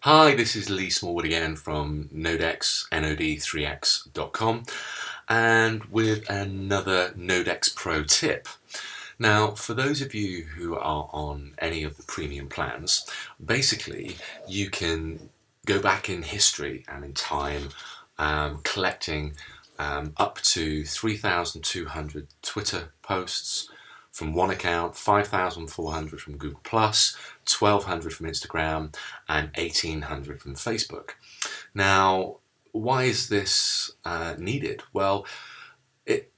Hi, this is Lee Smallwood again from Nodex, nod3x.com, and with another Nodex Pro tip. Now, for those of you who are on any of the premium plans, basically you can go back in history and in time, collecting up to 3,200 Twitter posts from one account, 5,400 from Google+, 1,200 from Instagram, and 1,800 from Facebook. Now, why is this needed? Well,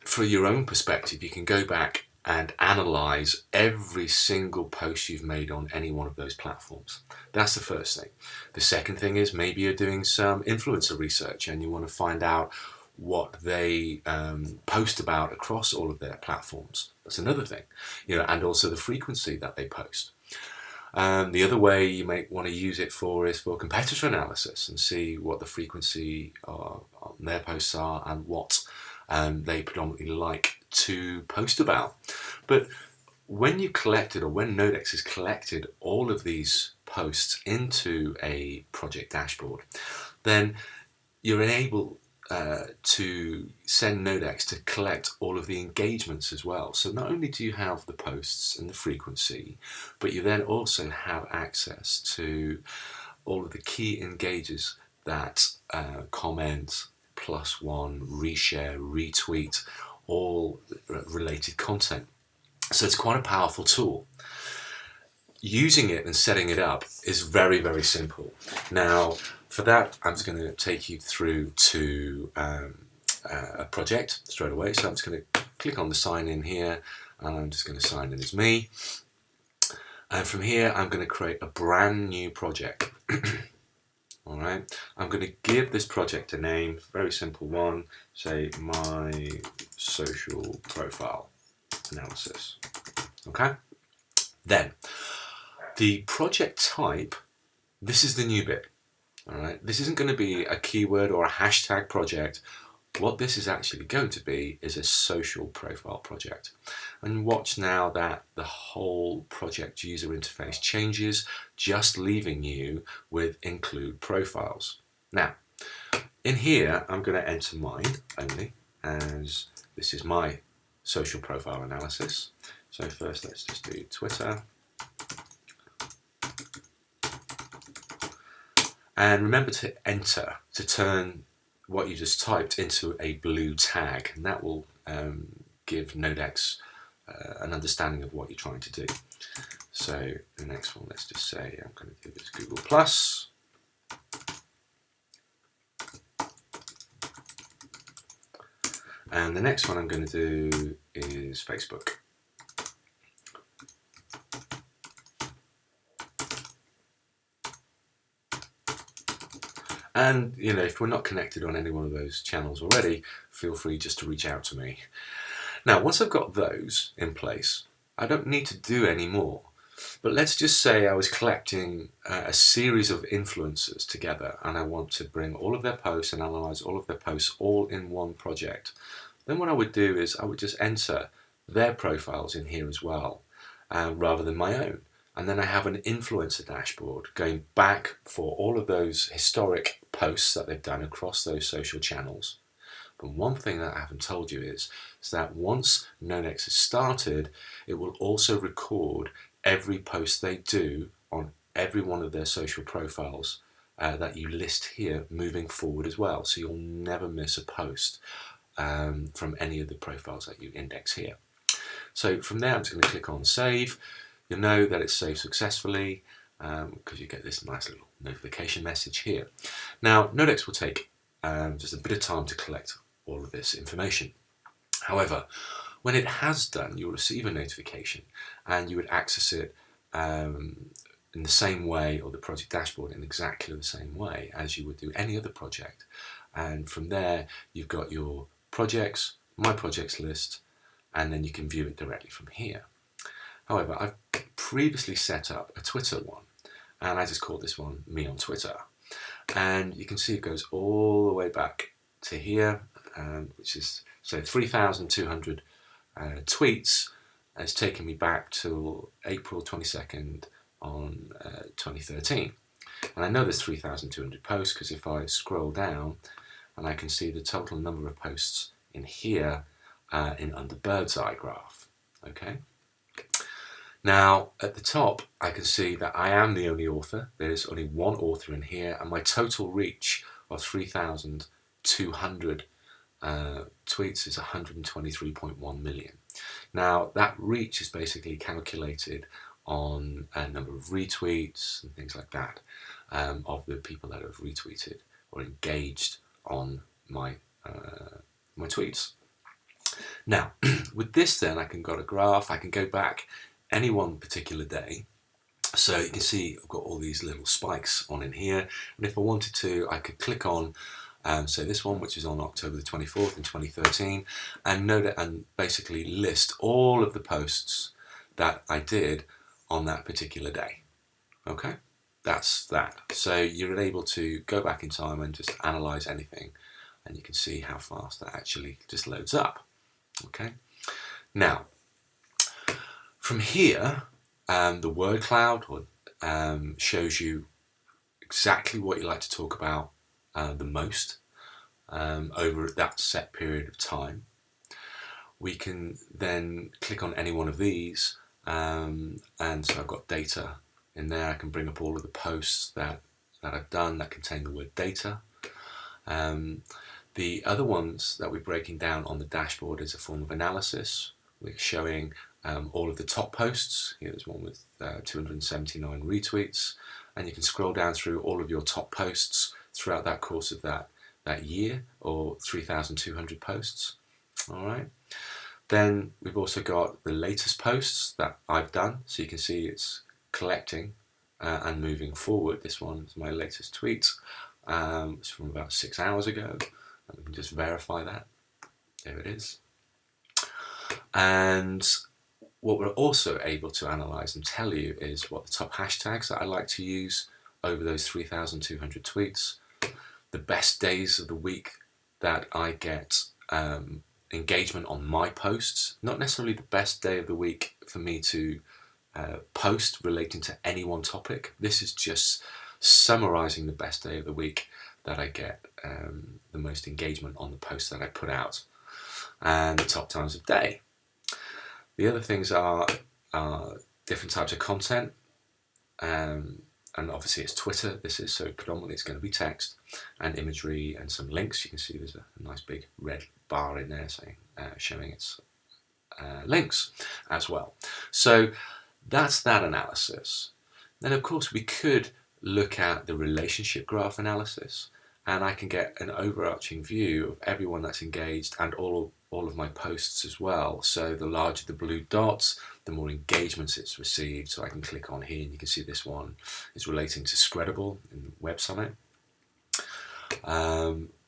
for your own perspective, you can go back and analyze every single post you've made on any one of those platforms. That's the first thing. The second thing is maybe you're doing some influencer research and you want to find out what they post about across all of their platforms. That's another thing, and also the frequency that they post. The other way you might want to use it is for competitor analysis and see what the frequency on their posts are and what they predominantly like to post about. But when you collected, or when Nodex has collected all of these posts into a project dashboard, then you're able to send Nodex to collect all of the engagements as well. So not only do you have the posts and the frequency, but you then also have access to all of the key engagers that comment, +1, reshare, retweet, all related content. So it's quite a powerful tool. Using it and setting it up is very, very simple. Now, for that, I'm just going to take you through to a project straight away. So I'm just going to click on the sign in here, and I'm just going to sign in as me. And from here, I'm going to create a brand new project. All right. I'm going to give this project a name, very simple one. Say my social profile analysis. Okay. Then the project type. This is the new bit. All right, this isn't going to be a keyword or a hashtag project. What this is actually going to be is a social profile project. And watch now that the whole project user interface changes, just leaving you with include profiles. Now, in here, I'm going to enter mine only, as this is my social profile analysis. So first, let's just do Twitter. And remember to enter, to turn what you just typed into a blue tag, and that will give Nodex an understanding of what you're trying to do. So the next one, let's just say I'm going to give this Google+. And the next one I'm going to do is Facebook. And, if we're not connected on any one of those channels already, feel free just to reach out to me. Now, once I've got those in place, I don't need to do any more. But let's just say I was collecting a series of influencers together, and I want to bring all of their posts and analyze all of their posts all in one project. Then what I would do is I would just enter their profiles in here as well, rather than my own. And then I have an influencer dashboard going back for all of those historic posts that they've done across those social channels. But one thing that I haven't told you is that once Nodex has started, it will also record every post they do on every one of their social profiles that you list here moving forward as well. So you'll never miss a post from any of the profiles that you index here. So from there, I'm just going to click on Save. You'll know that it's saved successfully because you get this nice little notification message here. Now, Nodex will take just a bit of time to collect all of this information. However, when it has done, you'll receive a notification and you would access it in the same way, or the project dashboard in exactly the same way as you would do any other project. And from there, you've got your projects, my projects list, and then you can view it directly from here. However, I've previously set up a Twitter one, and I just called this one Me on Twitter. And you can see it goes all the way back to here, which is, so 3,200 tweets has taken me back to April 22nd on 2013. And I know there's 3,200 posts because if I scroll down and I can see the total number of posts in here in under bird's eye graph. Okay. Now at the top I can see that I am the only author. There's only one author in here, and my total reach of 3,200 tweets is 123.1 million. Now that reach is basically calculated on a number of retweets and things like that of the people that have retweeted or engaged on my my tweets. Now with this then I can got a graph, I can go back any one particular day. So you can see I've got all these little spikes on in here, and if I wanted to I could click on so this one, which is on October the 24th in 2013, and note it and basically list all of the posts that I did on that particular day. Okay, that's that. So you're able to go back in time and just analyze anything, and you can see how fast that actually just loads up. Okay, now from here, the word cloud shows you exactly what you like to talk about the most over that set period of time. We can then click on any one of these, and so I've got data in there. I can bring up all of the posts that I've done that contain the word data. The other ones that we're breaking down on the dashboard is a form of analysis. We're showing all of the top posts. Here's one with 279 retweets, and you can scroll down through all of your top posts throughout that course of that year, or 3,200 posts. All right. Then we've also got the latest posts that I've done, so you can see it's collecting and moving forward. This one is my latest tweet. It's from about 6 hours ago. And we can just verify that. There it is. And what we're also able to analyze and tell you is what the top hashtags that I like to use over those 3,200 tweets, the best days of the week that I get engagement on my posts, not necessarily the best day of the week for me to post relating to any one topic. This is just summarizing the best day of the week that I get the most engagement on the posts that I put out, and the top times of day. The other things are different types of content, and obviously it's Twitter. This is, so predominantly it's going to be text and imagery and some links. You can see there's a nice big red bar in there saying showing its links as well. So that's that analysis. Then of course we could look at the relationship graph analysis, and I can get an overarching view of everyone that's engaged and all of my posts as well. So the larger the blue dots, the more engagements it's received. So I can click on here and you can see this one is relating to Scredible in Web Summit.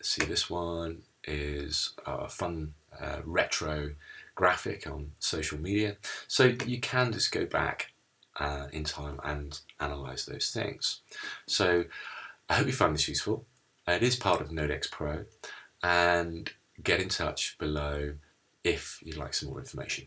See, this one is a fun retro graphic on social media. So you can just go back in time and analyze those things. So I hope you find this useful. It is part of NodeX Pro, and get in touch below if you'd like some more information.